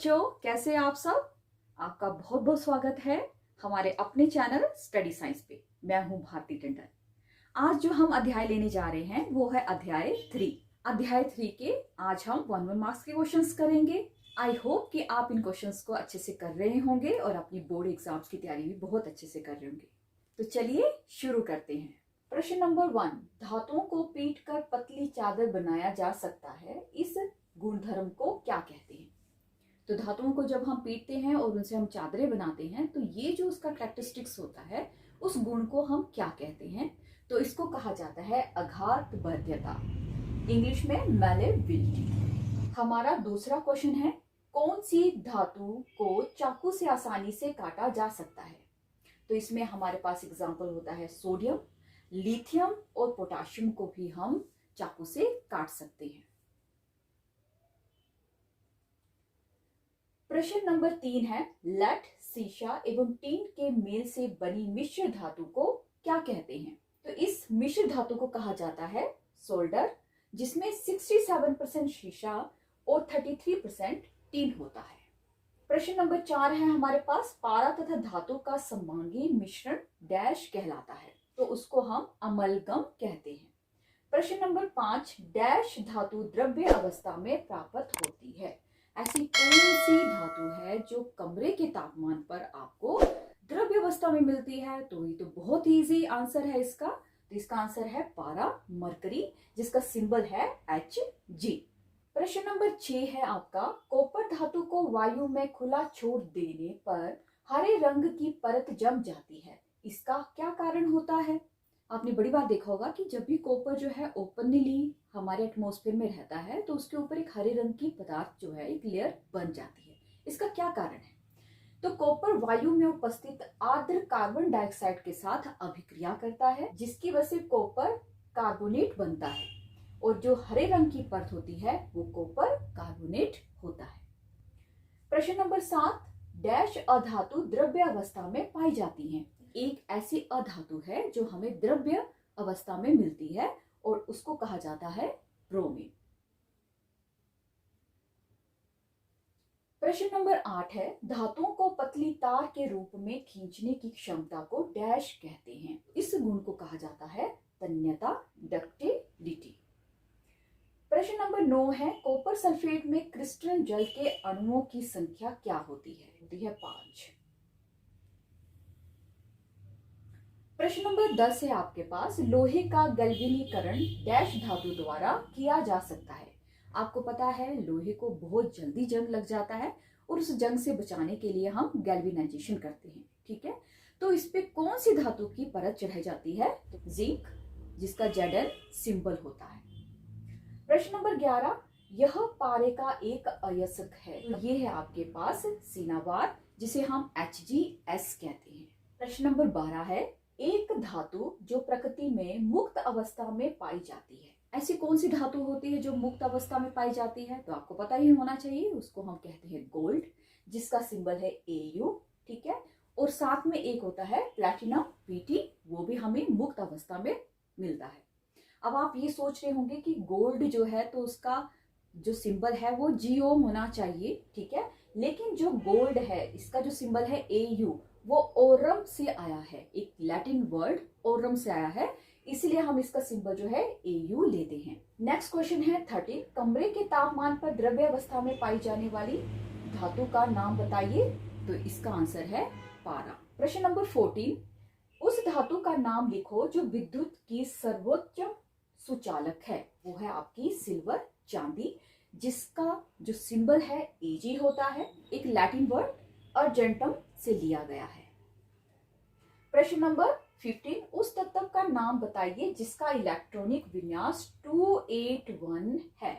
बच्चों, कैसे आप सब। आपका बहुत बहुत स्वागत है हमारे अपने चैनल स्टडी साइंस पे। मैं हूं भारती टंडन। आज जो हम अध्याय लेने जा रहे हैं वो है अध्याय 3। अध्याय 3 के आज हम 1 मार्क्स के क्वेश्चंस करेंगे। आई होप कि आप इन क्वेश्चंस को अच्छे से कर रहे होंगे और अपनी बोर्ड एग्जाम्स की तैयारी भी बहुत अच्छे से कर रहे होंगे। तो चलिए शुरू करते हैं। प्रश्न नंबर 1, धातुओं को पीट कर पतली चादर बनाया जा सकता है, इस गुणधर्म को क्या कहते हैं। तो धातुओं को जब हम पीटते हैं और उनसे हम चादरें बनाते हैं तो ये जो उसका कैरेक्टरिस्टिक्स होता है उस गुण को हम क्या कहते हैं। तो इसको कहा जाता है अघातबद्यता, इंग्लिश में मैलेबिलिटी। हमारा दूसरा क्वेश्चन है, कौन सी धातु को चाकू से आसानी से काटा जा सकता है। तो इसमें हमारे पास एग्जाम्पल होता है सोडियम, लिथियम और पोटाशियम को भी हम चाकू से काट सकते हैं। प्रश्न नंबर 3 है, लेड, सीसा एवं टीन के मेल से बनी मिश्र धातु को क्या कहते हैं। तो इस मिश्र धातु को कहा जाता है सोल्डर, जिसमें 67% शीशा और 33% टीन होता है। प्रश्न नंबर 4 है हमारे पास, पारा तथा धातु का समांगी मिश्रण डैश कहलाता है। तो उसको हम अमलगम कहते हैं। प्रश्न नंबर 5, डैश धातु द्रव्य अवस्था में प्राप्त होती है। ऐसी कौन सी धातु है जो कमरे के तापमान पर आपको द्रव्य अवस्था में मिलती है। तो ये तो बहुत इजी आंसर है इसका। तो इसका आंसर है पारा मरकरी, जिसका सिंबल है Hg। प्रश्न नंबर 6 है आपका, कॉपर धातु को वायु में खुला छोड़ देने पर हरे रंग की परत जम जाती है, इसका क्या कारण होता है। आपने बड़ी बार देखा होगा कि जब भी कॉपर जो है ओपनली हमारे एटमॉस्फेयर में रहता है तो उसके ऊपर एक हरे रंग की पदार्थ जो है एक लेयर बन जाती है। इसका क्या कारण है। तो कॉपर वायु में उपस्थित आर्द्र कार्बन डाइऑक्साइड के साथ अभिक्रिया करता है, जिसकी वजह से कॉपर कार्बोनेट बनता है और जो हरे रंग की परत होती है वो कॉपर कार्बोनेट होता है। प्रश्न नंबर 7, डैश अधातु द्रव्य अवस्था में पाई जाती है। एक ऐसी अधातु है जो हमें द्रव्य अवस्था में मिलती है और उसको कहा जाता है ब्रोमीन। प्रश्न नंबर 8 है, धातुओं को पतली तार के रूप में खींचने की क्षमता को डैश कहते हैं। इस गुण को कहा जाता है तन्यता, डक्टिलिटी। प्रश्न नंबर 9 है, कॉपर सल्फेट में क्रिस्टल जल के अणुओं की संख्या क्या होती है। होती है 5। प्रश्न नंबर 10 है आपके पास, लोहे का गैल्वेनीकरण डैश धातु द्वारा किया जा सकता है। आपको पता है लोहे को बहुत जल्दी जंग लग जाता है और उस जंग से बचाने के लिए हम गैल्वेनाइजेशन करते हैं। ठीक है, तो इस पे कौन सी धातु की परत चढ़ाई जाती है। तो जिंक, जिसका Zn सिंबल होता है। प्रश्न नंबर 11, यह पारे का एक अयस्क है। तो ये है आपके पास सिनावार, जिसे हम HgS कहते हैं। प्रश्न नंबर 12 है, एक धातु जो प्रकृति में मुक्त अवस्था में पाई जाती है। ऐसी कौन सी धातु होती है जो मुक्त अवस्था में पाई जाती है। तो आपको पता ही होना चाहिए, उसको हम कहते हैं गोल्ड, जिसका सिंबल है Au। ठीक है, और साथ में एक होता है प्लैटिनम Pt, वो भी हमें मुक्त अवस्था में मिलता है। अब आप ये सोच रहे होंगे कि गोल्ड जो है तो उसका जो सिंबल है वो Go होना चाहिए। ठीक है, लेकिन जो गोल्ड है इसका जो सिंबल है Au वो ओरम से आया है, एक लैटिन वर्ड ओरम से आया है, इसलिए हम इसका सिंबल जो है Au लेते हैं। नेक्स्ट क्वेश्चन है 30, कमरे के तापमान पर द्रव्य अवस्था में पाई जाने वाली धातु का नाम बताइए। तो इसका आंसर है पारा। प्रश्न नंबर 14, उस धातु का नाम लिखो जो विद्युत की सर्वोच्च सुचालक है। वो है आपकी सिल्वर, चांदी, जिसका जो सिंबल है Ag होता है, एक लैटिन वर्ड अर्जेंटम से लिया गया है। प्रश्न नंबर 15, उस तत्व का नाम बताइए जिसका इलेक्ट्रॉनिक विन्यास 281 है।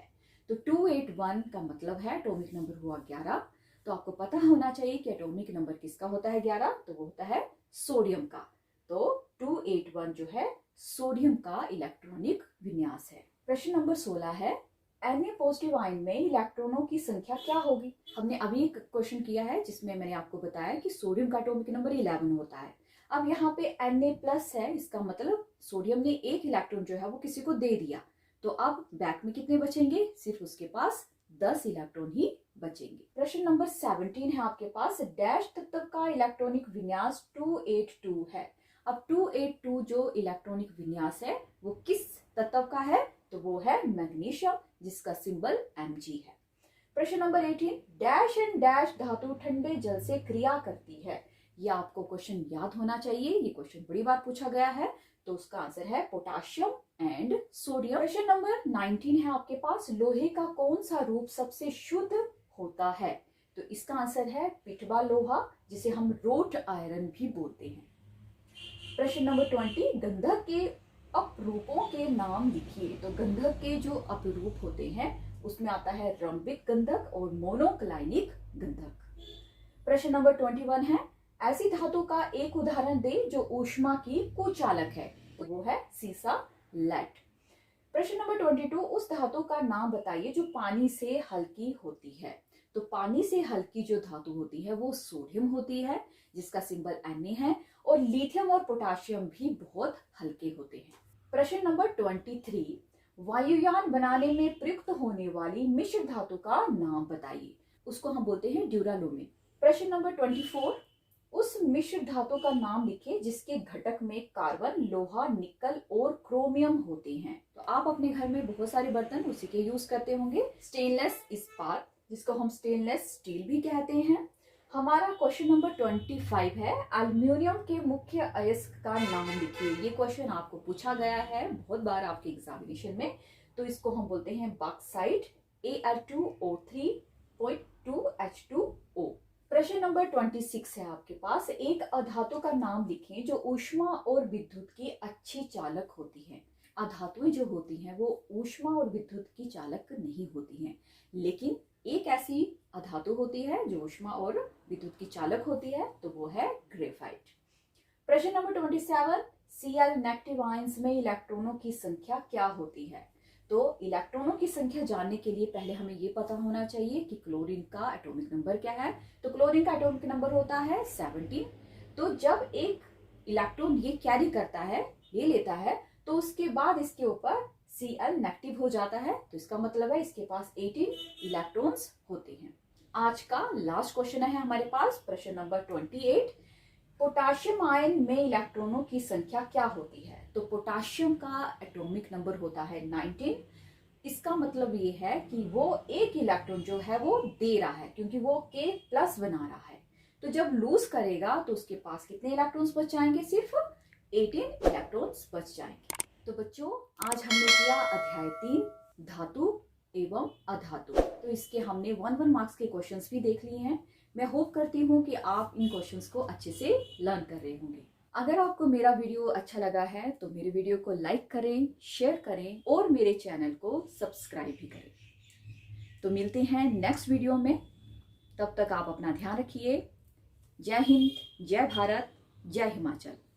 तो 281 का मतलब है एटॉमिक नंबर हुआ 11। तो आपको पता होना चाहिए कि एटॉमिक नंबर किसका होता है 11, तो वो होता है सोडियम का। तो 281 जो है सोडियम का इलेक्ट्रॉनिक विन्यास है। प्रश्न नंबर 16 है, Na पॉजिटिव आयन में इलेक्ट्रॉनों की संख्या क्या होगी। हमने अभी एक क्वेश्चन किया है जिसमें मैंने आपको बताया कि सोडियम का एटॉमिक नंबर 11 होता है। अब यहाँ पे Na प्लस है, इसका मतलब सोडियम ने एक इलेक्ट्रॉन जो है वो किसी को दे दिया। तो अब बैक में कितने बचेंगे, सिर्फ उसके पास 10 इलेक्ट्रॉन ही बचेंगे। प्रश्न नंबर 17 है आपके पास, डैश तत्व का इलेक्ट्रॉनिक विन्यास 282 है। अब 282 जो इलेक्ट्रॉनिक विन्यास है वो किस तत्व का है? तो वो है मैग्नीशियम, जिसका सिंबल Mg है। प्रश्न नंबर 18, डैश एंड डैश धातु ठंडे जल से क्रिया करती है। ये आपको क्वेश्चन याद होना चाहिए, ये क्वेश्चन बड़ी बार पूछा गया है, तो उसका आंसर है पोटाशियम एंड सोडियम। प्रश्न नंबर 19 है आपके पास, लोहे का कौन सा रूप सबसे शुद्ध होता है? तो इसका आंसर है पिटवा लोहा, जिसे हम रोट आयरन भी बोलते हैं। प्रश्न नंबर 20, गंधक के अपरूपों के नाम लिखिए। तो गंधक के जो अपरूप होते हैं उसमें आता है रंबिक गंधक और मोनोक्लाइनिक गंधक। प्रश्न नंबर 21 है, ऐसी धातु का एक उदाहरण दे जो ऊष्मा की कुचालक है। तो वो है सीसा, लेड। प्रश्न नंबर 22, उस धातु का नाम बताइए जो पानी से हल्की होती है। तो पानी से हल्की जो धातु होती है वो सोडियम होती है, जिसका सिंबल Na है, और लिथियम और पोटाशियम भी बहुत हल्के होते हैं। प्रश्न नंबर 23, वायुयान बनाने में प्रयुक्त होने वाली मिश्र धातु का नाम बताइए। उसको हम बोलते हैं ड्यूरालुमिन। प्रश्न नंबर 24, उस मिश्र धातु का नाम लिखिए जिसके घटक में कार्बन, लोहा, निकल और क्रोमियम होते हैं। तो आप अपने घर में बहुत सारे बर्तन उसी के यूज करते होंगे। स्टेनलेस इस्पात, जिसको हम स्टेनलेस स्टील भी कहते हैं। हमारा क्वेश्चन नंबर 25 है, एल्युमिनियम के मुख्य अयस्क का नाम लिखिए। ये क्वेश्चन आपको पूछा गया है बहुत बार आपके एग्जामिनेशन में। तो इसको हम बोलते हैं बॉक्साइट, Al2O3.2H2O। प्रश्न नंबर 26 है आपके पास, एक अधातु का नाम लिखें जो ऊष्मा और विद्युत की अच्छी चालक होती है। अधातुएं जो होती हैं वो ऊष्मा और विद्युत की चालक नहीं होती हैं, लेकिन एक ऐसी अधातु होती है जो ऊष्मा और विद्युत की चालक होती है, तो वो है ग्रेफाइट। प्रश्न नंबर 27, Cl नेगेटिव आयंस में इलेक्ट्रॉनों की संख्या क्या होती है? तो इलेक्ट्रॉनों की संख्या जानने के लिए पहले हमें ये पता होना चाहिए कि क्लोरीन का एटॉमिक नंबर क्या है। तो क्लोरीन का एटॉमिक नंबर होता है 17। तो जब एक इलेक्ट्रॉन ये कैरी करता है, ये लेता है, तो उसके बाद इसके ऊपर Cl नेगेटिव हो जाता है, तो इसका मतलब है इसके पास 18 इलेक्ट्रॉन्स होते हैं। आज का लास्ट क्वेश्चन है हमारे पास, प्रश्न नंबर 28, पोटाशियम आयन में इलेक्ट्रॉनों की संख्या क्या होती है? तो पोटाशियम का एटॉमिक नंबर होता है 19। इसका मतलब ये है कि वो एक इलेक्ट्रॉन जो है वो दे रहा है, क्योंकि वो K+ बना रहा है। तो जब लूज करेगा तो उसके पास कितने इलेक्ट्रॉन्स बच जाएंगे? सिर्फ 18 इलेक्ट्रॉन्स बच जाएंगे। तो बच्चों, आज हमने किया अध्याय 3 धातु एवं अधातु। तो इसके हमने 1 मार्क्स के क्वेश्चंस भी देख लिए हैं। मैं होप करती हूँ कि आप इन क्वेश्चंस को अच्छे से लर्न कर रहे होंगे। अगर आपको मेरा वीडियो अच्छा लगा है तो मेरे वीडियो को लाइक करें, शेयर करें और मेरे चैनल को सब्सक्राइब भी करें। तो मिलते हैं नेक्स्ट वीडियो में, तब तक आप अपना ध्यान रखिए। जय हिंद, जय भारत, जय हिमाचल।